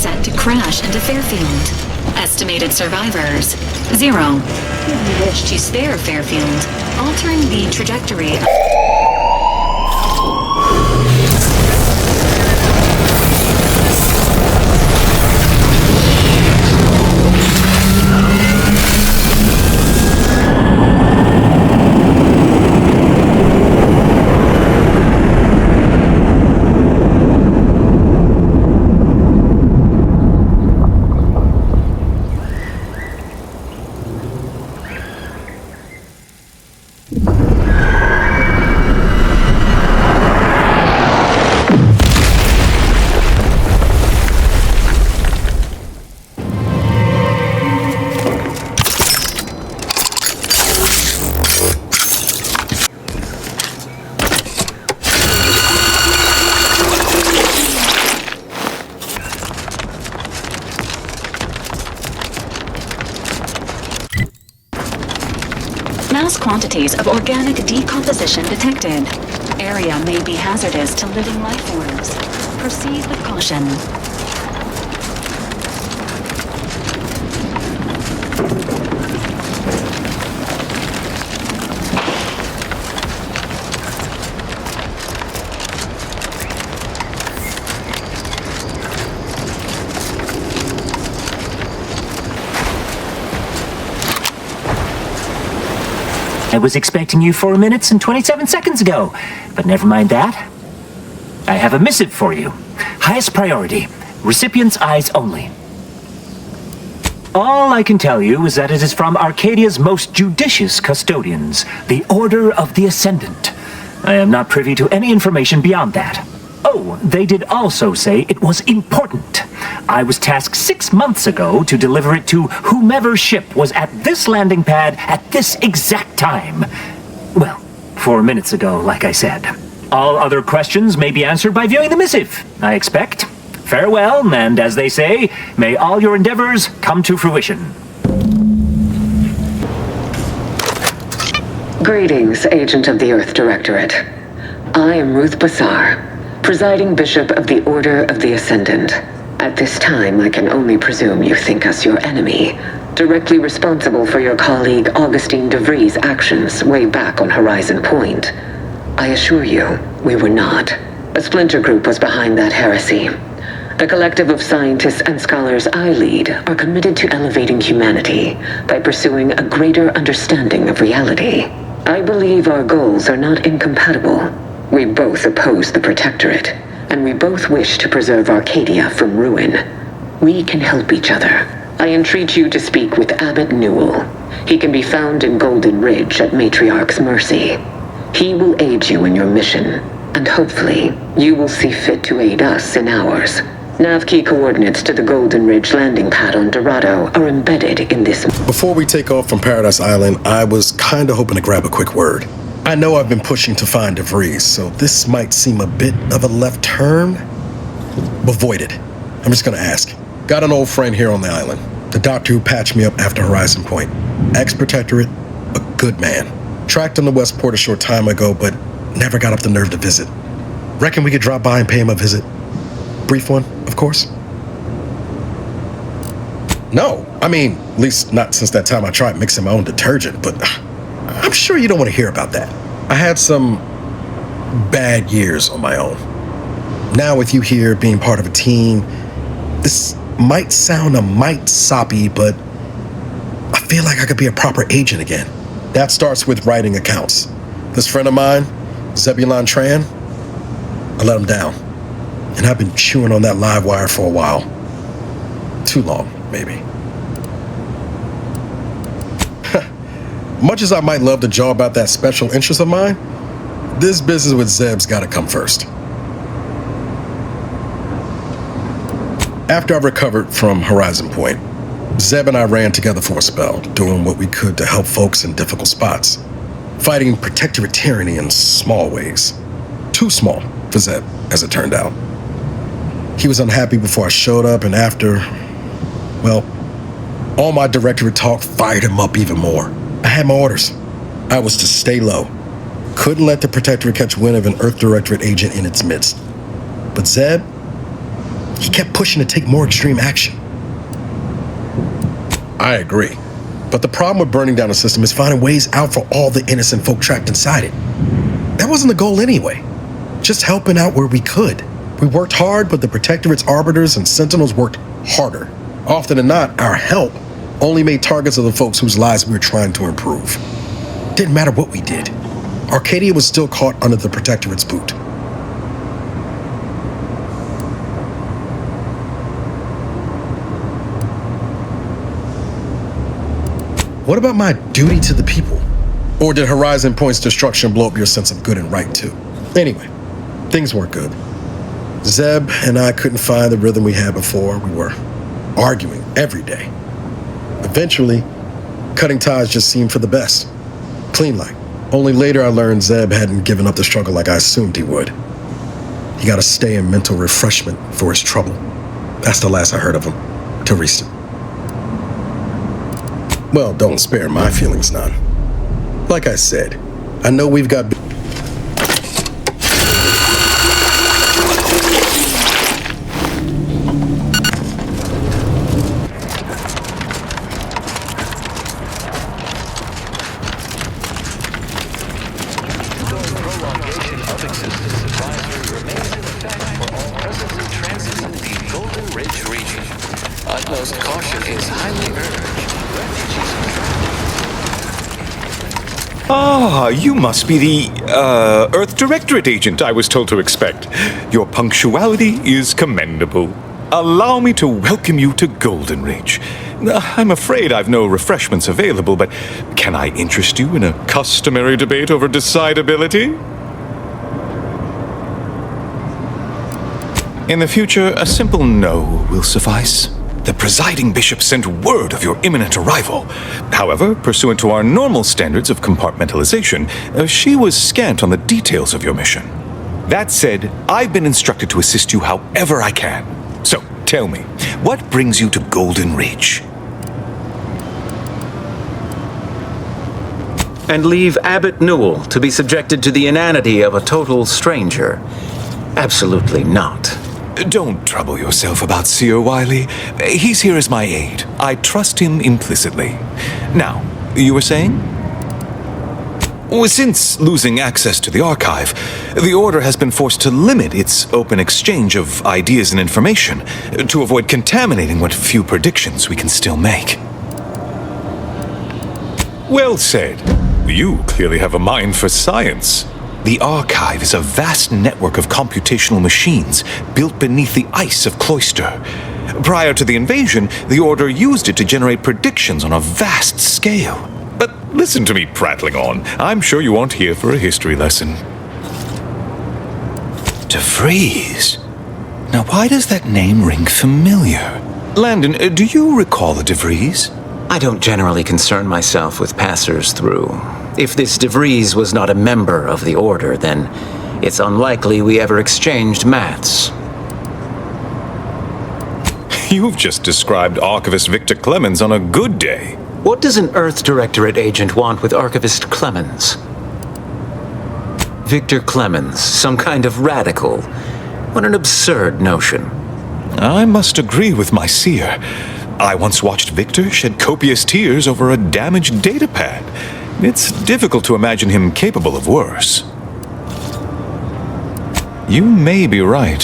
set to crash into Fairfield. Estimated survivors, 0. We wish to spare Fairfield, altering the trajectory. Mass quantities of organic decomposition detected. Area may be hazardous to living life forms. Proceed with caution. I was expecting you 4 minutes and 27 seconds ago, but never mind that. I have a missive for you. Highest priority. Recipient's eyes only. All I can tell you is that it is from Arcadia's most judicious custodians, the Order of the Ascendant. I am not privy to any information beyond that. Oh, they did also say it was important. I was tasked 6 months ago to deliver it to whomever ship was at this landing pad at this exact time. Well, 4 minutes ago, like I said. All other questions may be answered by viewing the missive, I expect. Farewell, and as they say, may all your endeavors come to fruition. Greetings, Agent of the Earth Directorate. I am Ruth Bassar, Presiding Bishop of the Order of the Ascendant. At this time, I can only presume you think us your enemy, directly responsible for your colleague Augustine de Vries' actions way back on Horizon Point. I assure you, we were not. A splinter group was behind that heresy. The collective of scientists and scholars I lead are committed to elevating humanity by pursuing a greater understanding of reality. I believe our goals are not incompatible. We both oppose the Protectorate, and we both wish to preserve Arcadia from ruin. We can help each other. I entreat you to speak with Abbot Newell. He can be found in Golden Ridge at Matriarch's Mercy. He will aid you in your mission, and hopefully, you will see fit to aid us in ours. Nav key coordinates to the Golden Ridge landing pad on Dorado are embedded in this. Before we take off from Paradise Island, I was kinda hoping to grab a quick word. I know I've been pushing to find de Vries, so this might seem a bit of a left turn, but void it. I'm just gonna ask. Got an old friend here on the island, the doctor who patched me up after Horizon Point. Ex-Protectorate, a good man. Tracked him to Westport a short time ago, but never got up the nerve to visit. Reckon we could drop by and pay him a visit? Brief one, of course. No, I mean, at least not since that time I tried mixing my own detergent, but I'm sure you don't want to hear about that. I had some bad years on my own. Now with you here being part of a team, this might sound a mite soppy, but I feel like I could be a proper agent again. That starts with writing accounts. This friend of mine, Zebulon Tran, I let him down. And I've been chewing on that live wire for a while. Too long, maybe. Much as I might love to jaw about that special interest of mine, this business with Zeb's gotta come first. After I recovered from Horizon Point, Zeb and I ran together for a spell, doing what we could to help folks in difficult spots. Fighting Protectorate tyranny in small ways. Too small for Zeb, as it turned out. He was unhappy before I showed up, and after, well, all my Directorate talk fired him up even more. I had my orders. I was to stay low. Couldn't let the Protectorate catch wind of an Earth Directorate agent in its midst. But Zeb, he kept pushing to take more extreme action. I agree. But the problem with burning down the system is finding ways out for all the innocent folk trapped inside it. That wasn't the goal anyway. Just helping out where we could. We worked hard, but the Protectorate's arbiters and sentinels worked harder. Often than not, our help only made targets of the folks whose lives we were trying to improve. Didn't matter what we did. Arcadia was still caught under the Protectorate's boot. What about my duty to the people? Or did Horizon Point's destruction blow up your sense of good and right too? Anyway, things weren't good. Zeb and I couldn't find the rhythm we had before. We were arguing every day. Eventually, cutting ties just seemed for the best. Clean like. Only later I learned Zeb hadn't given up the struggle like I assumed he would. He got to stay in mental refreshment for his trouble. That's the last I heard of him, till recent. Well, don't spare my feelings none. Like I said, I know we've got... Utmost caution is highly urged. Ah, you must be the, Earth Directorate agent I was told to expect. Your punctuality is commendable. Allow me to welcome you to Golden Ridge. I'm afraid I've no refreshments available, but can I interest you in a customary debate over decidability? In the future, a simple no will suffice. The presiding bishop sent word of your imminent arrival. However, pursuant to our normal standards of compartmentalization, she was scant on the details of your mission. That said, I've been instructed to assist you however I can. So, tell me, what brings you to Golden Ridge? And leave Abbot Newell to be subjected to the inanity of a total stranger? Absolutely not. Don't trouble yourself about Seer Wiley. He's here as my aide. I trust him implicitly. Now, you were saying? Since losing access to the archive, the Order has been forced to limit its open exchange of ideas and information to avoid contaminating what few predictions we can still make. Well said. You clearly have a mind for science. The archive is a vast network of computational machines built beneath the ice of Cloister. Prior to the invasion, the Order used it to generate predictions on a vast scale. But listen to me prattling on. I'm sure you aren't here for a history lesson. DeVries. Now, why does that name ring familiar? Landon, do you recall a DeVries? I don't generally concern myself with passers-through. If this DeVries was not a member of the Order, then it's unlikely we ever exchanged mats. You've just described Archivist Victor Clemens on a good day. What does an Earth Directorate agent want with Archivist Clemens? Victor Clemens, some kind of radical. What an absurd notion. I must agree with my seer. I once watched Victor shed copious tears over a damaged datapad. It's difficult to imagine him capable of worse. You may be right.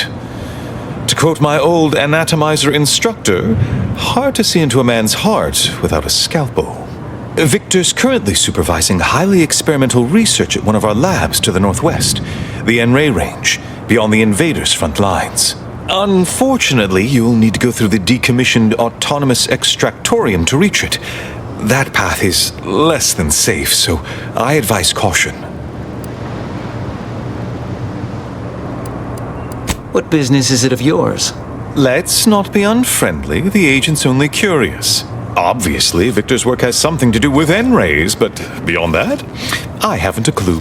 To quote my old anatomizer instructor, hard to see into a man's heart without a scalpel. Victor's currently supervising highly experimental research at one of our labs to the northwest, the Enray Range, beyond the invaders' front lines. Unfortunately, you'll need to go through the decommissioned autonomous extractorium to reach it. That path is less than safe, so I advise caution. What business is it of yours? Let's not be unfriendly. The agent's only curious. Obviously, Victor's work has something to do with N-rays, but beyond that, I haven't a clue.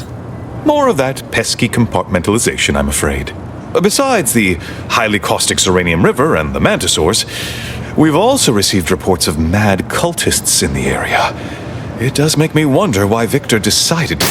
More of that pesky compartmentalization, I'm afraid. Besides the highly caustic Serenium River and the Mantisaurs, we've also received reports of mad cultists in the area. It does make me wonder why Victor decided...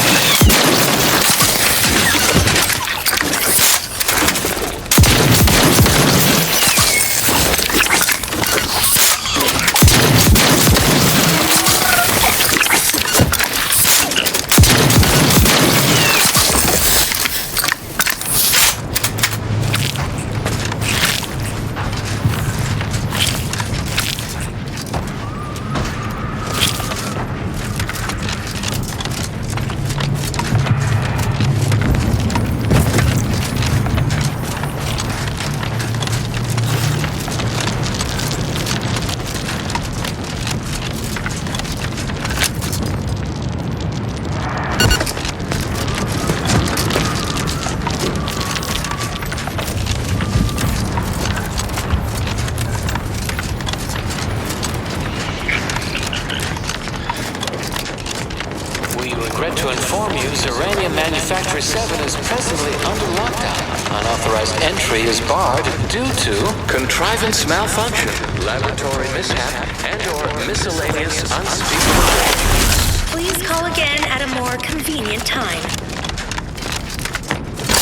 inform you Zeranium Manufacturer 7 is presently under lockdown. Unauthorized entry is barred due to contrivance malfunction, laboratory mishap, and/or miscellaneous unspeakable dangers. Please call again at a more convenient time.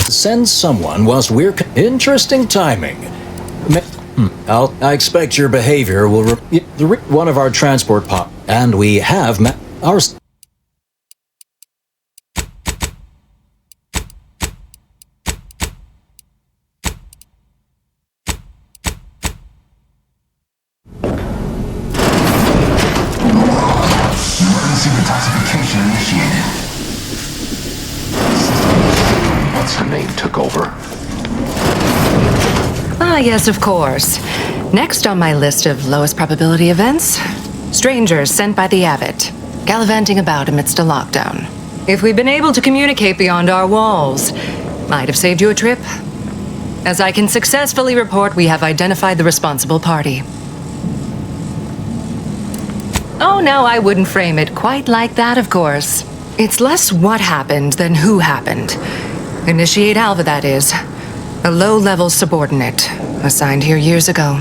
Send someone whilst we're... Interesting timing. I expect your behavior will... one of our transport pod... And we have... our... Emergency detoxification initiated. What's her name took over? Ah, yes, of course. Next on my list of lowest probability events, strangers sent by the Abbot, gallivanting about amidst a lockdown. If we'd been able to communicate beyond our walls, might have saved you a trip. As I can successfully report, we have identified the responsible party. Oh, no, I wouldn't frame it quite like that, of course. It's less what happened than who happened. Initiate Alva, that is. A low-level subordinate, assigned here years ago.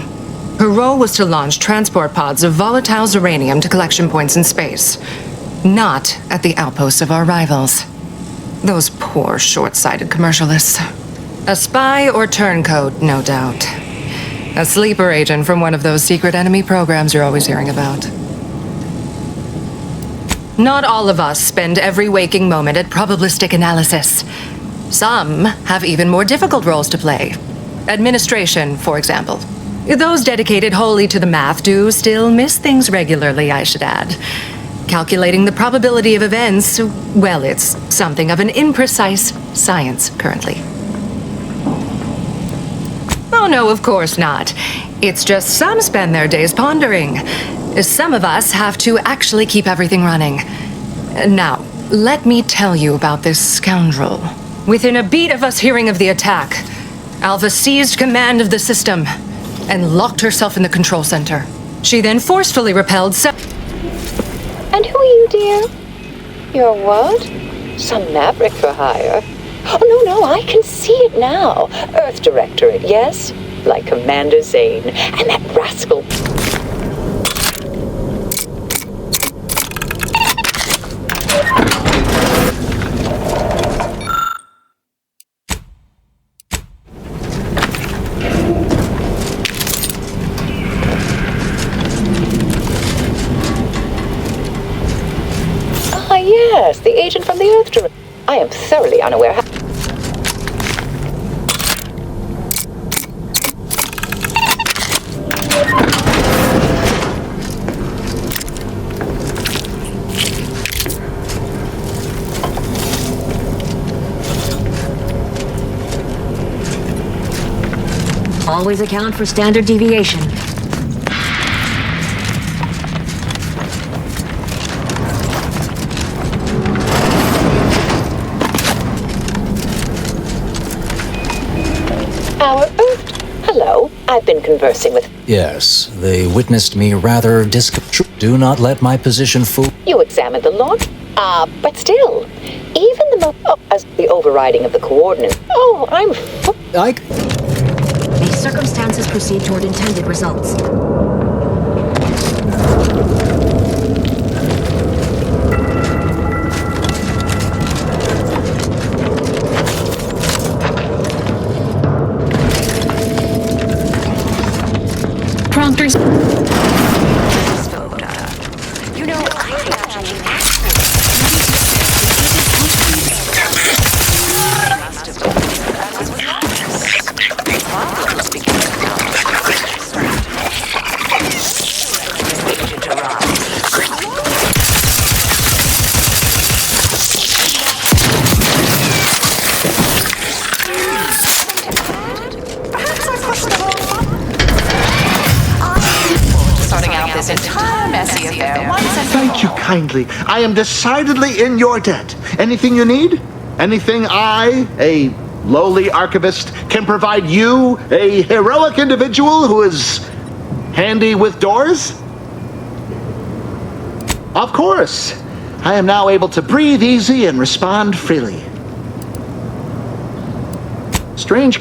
Her role was to launch transport pods of volatile uranium to collection points in space. Not at the outposts of our rivals. Those poor, short-sighted commercialists. A spy or turncoat, no doubt. A sleeper agent from one of those secret enemy programs you're always hearing about. Not all of us spend every waking moment at probabilistic analysis. Some have even more difficult roles to play. Administration, for example. Those dedicated wholly to the math do still miss things regularly, I should add. Calculating the probability of events, well, it's something of an imprecise science currently. Oh no, of course not. It's just some spend their days pondering. Some of us have to actually keep everything running. Now, let me tell you about this scoundrel. Within a beat of us hearing of the attack, Alva seized command of the system and locked herself in the control center. She then forcefully repelled And who are you, dear? You're what? Some maverick for hire? Oh, no, I can see it now. Earth Directorate, yes? Like Commander Zane and that rascal... Yes, the agent from the Earth Directorate. I am thoroughly unaware how... Always account for standard deviation. Our Earth... Hello, I've been conversing with... Yes, they witnessed me rather Do not let my position fool... You examined the launch? But still, even as the overriding of the coordinates... Oh, I'm... These circumstances proceed toward intended results. Prompters. You know, I imagine Thank you kindly. I am decidedly in your debt. Anything you need? Anything I, a lowly archivist, can provide you, a heroic individual who is handy with doors? Of course. I am now able to breathe easy and respond freely. Strange.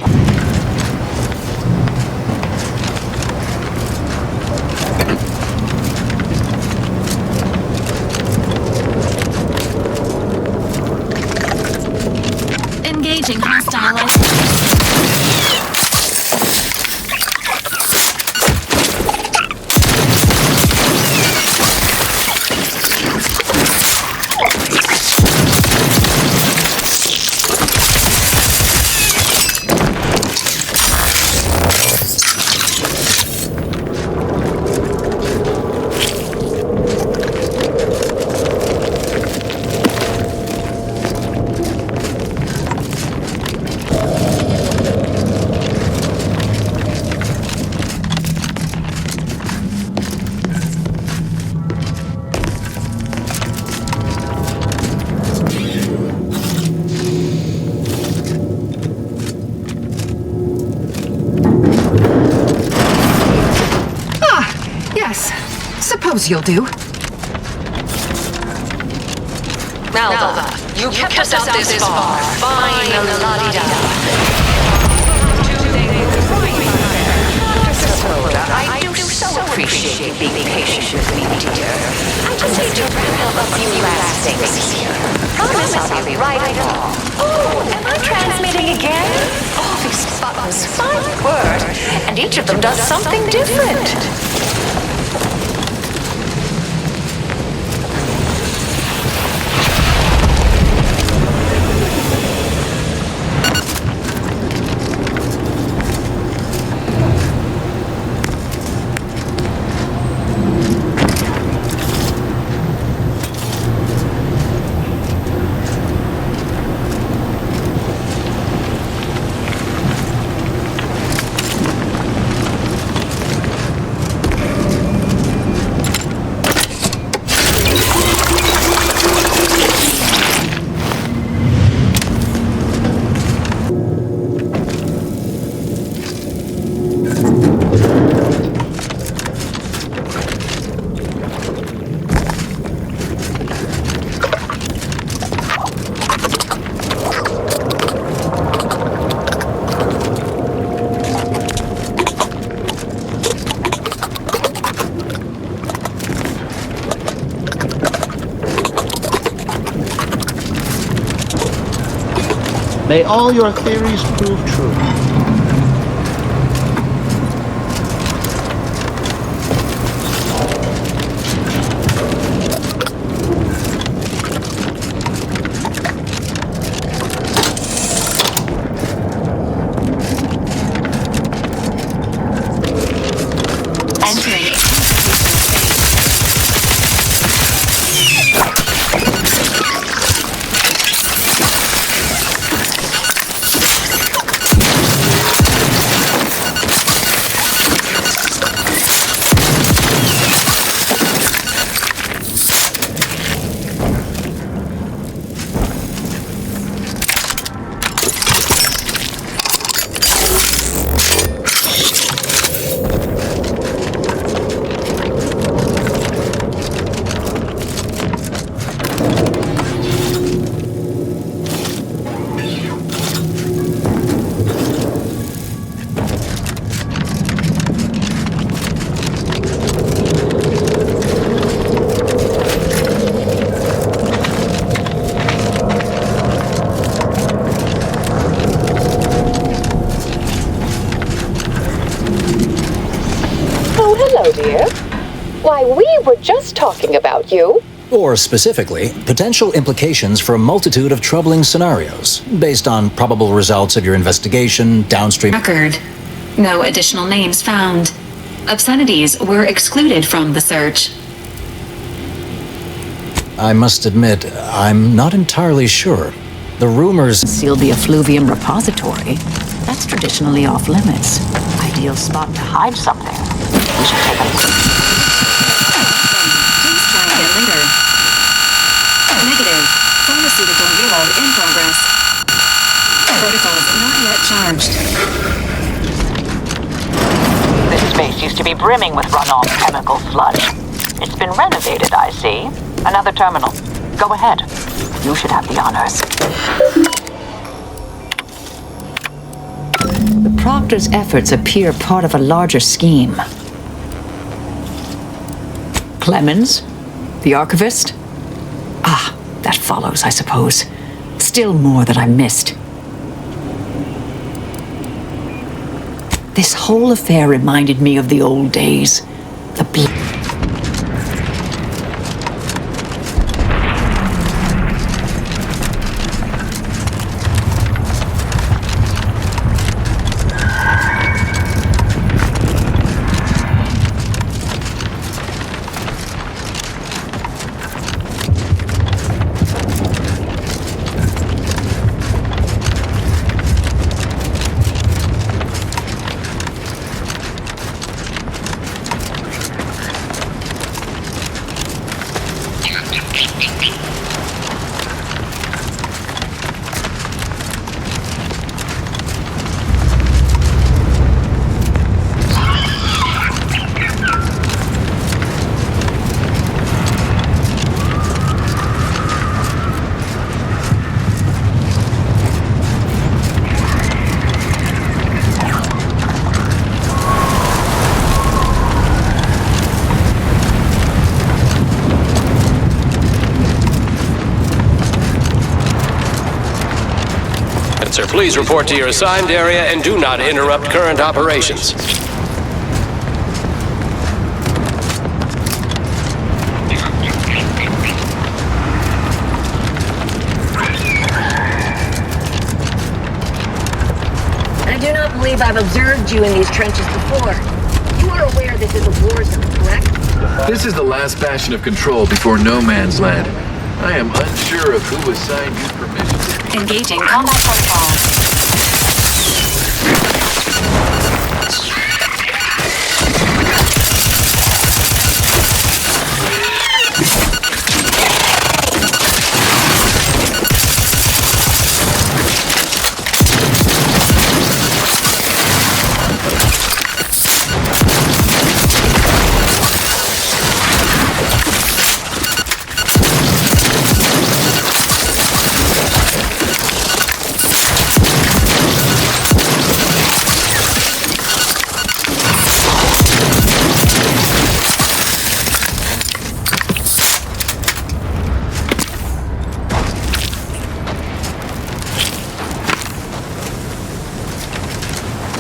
Engaging hostile. Suppose you'll do. Alva, you kept us out this far. Fine, la-di-da. I do so appreciate you being patient with me, dear. I just need to wrap up a few last things here. Promise I'll be right along. Oh, am I transmitting again? Oh, these buttons, my word. And each of them does something different. May all your theories prove true. Dear. Why, we were just talking about you. Or specifically, potential implications for a multitude of troubling scenarios, based on probable results of your investigation, downstream... Record. No additional names found. Obscenities were excluded from the search. I must admit, I'm not entirely sure. The rumors... Seal the effluvium repository. That's traditionally off limits. Ideal spot to hide something. We should take a look. Please try again later. Negative. Pharmaceutical reload in progress. Protocols not yet charged. This space used to be brimming with runoff chemical sludge. It's been renovated, I see. Another terminal. Go ahead. You should have the honors. The Proctor's efforts appear part of a larger scheme. Clemens? The archivist? Ah, that follows, I suppose. Still more that I missed. This whole affair reminded me of the old days. The Sir, please report to your assigned area and do not interrupt current operations. I do not believe I've observed you in these trenches before. You are aware this is a war zone, correct? This is the last bastion of control before no man's land. I am unsure of who assigned you permission. Engaging combat protocol.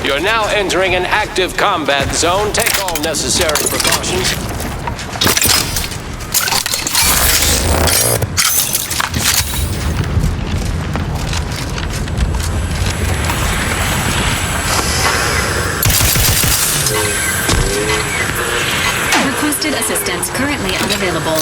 You're now entering an active combat zone. Take all necessary precautions. Requested assistance currently unavailable.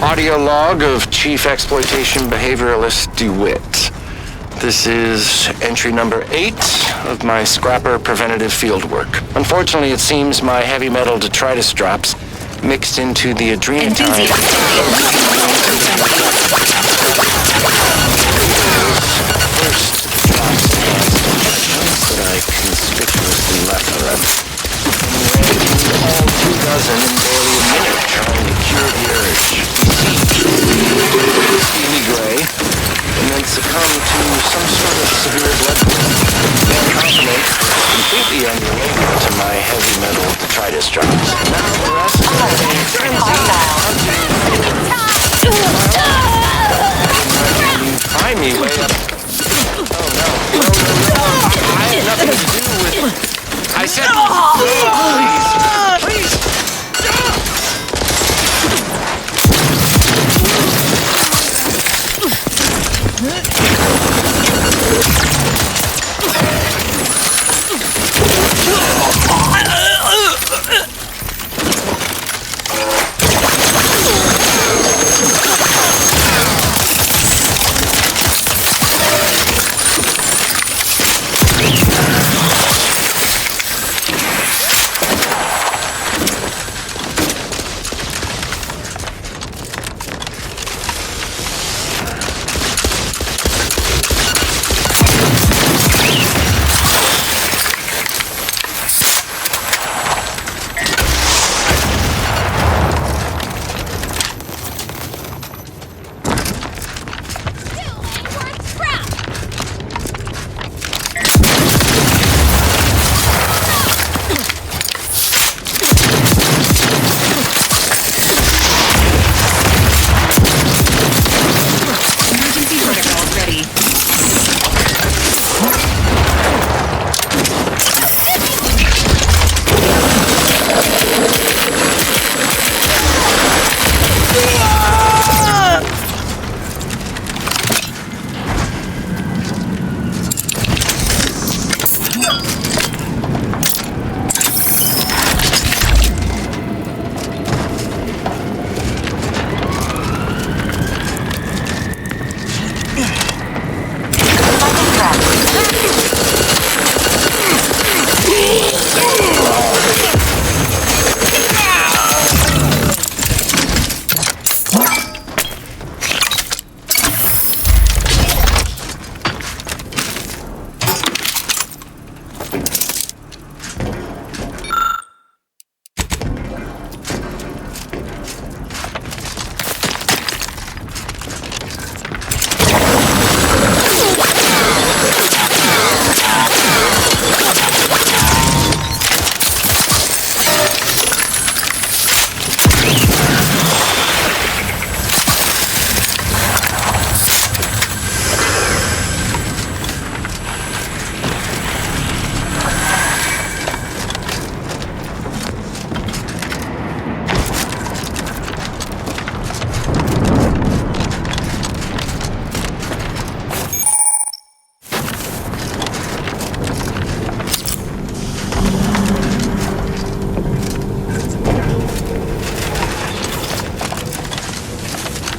Audio log of Chief Exploitation Behavioralist DeWitt. This is entry number 8 of my scrapper preventative fieldwork. Unfortunately, it seems my heavy metal detritus drops mixed into the adrenatine. That I conspicuously left for them. All 2 dozen in barely a minute trying to cure the urge. Steely gray, and then succumb to some sort of severe blood poisoning. Their complement completely unrelated to my heavy metal detritus drops. Now the rest of a frenzy. Find me way up. Oh no. I had nothing to do with... I said... Please!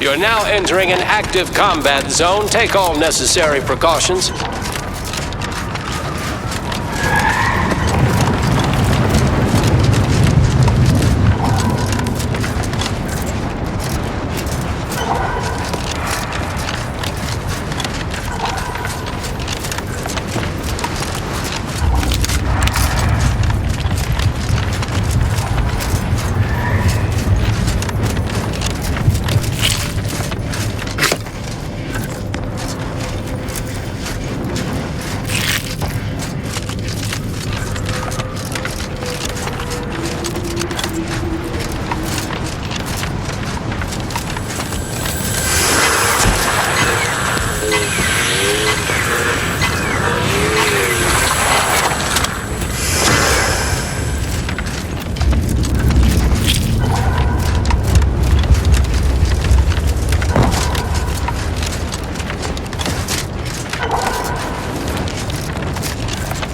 You're now entering an active combat zone. Take all necessary precautions.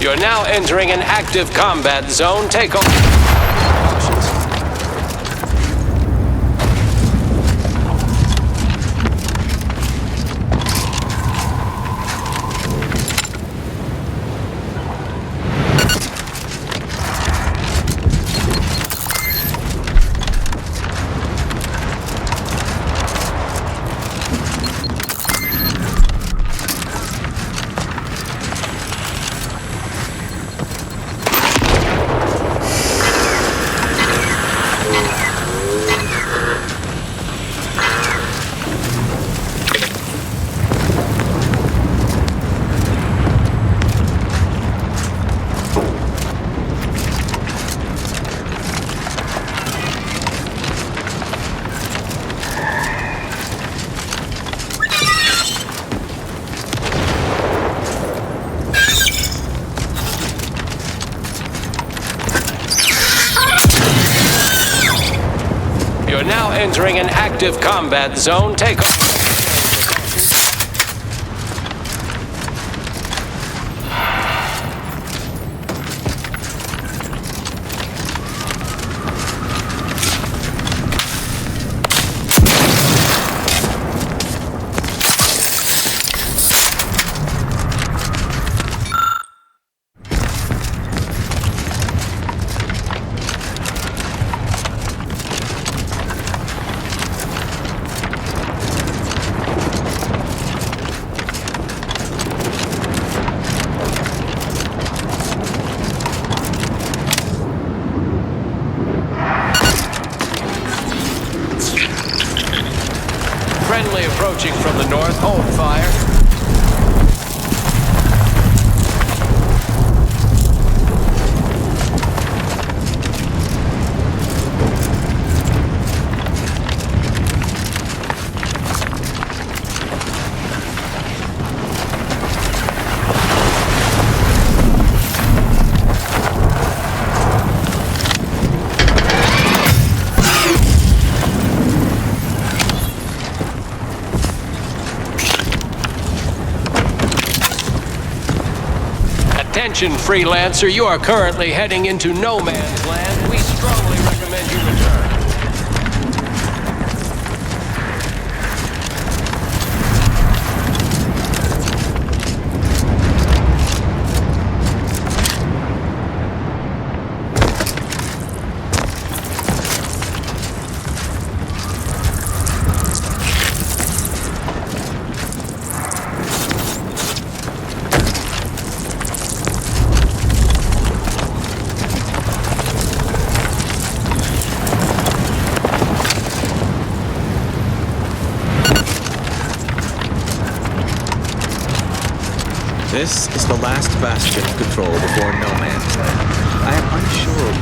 You're now entering an active combat zone. Take all precautions. entering an active combat zone. Take off. Friendly approaching from the north. Hold fire. Attention, freelancer, you are currently heading into no man's land. We strongly recommend you return. This is the last bastion of control before no man's land. I am unsure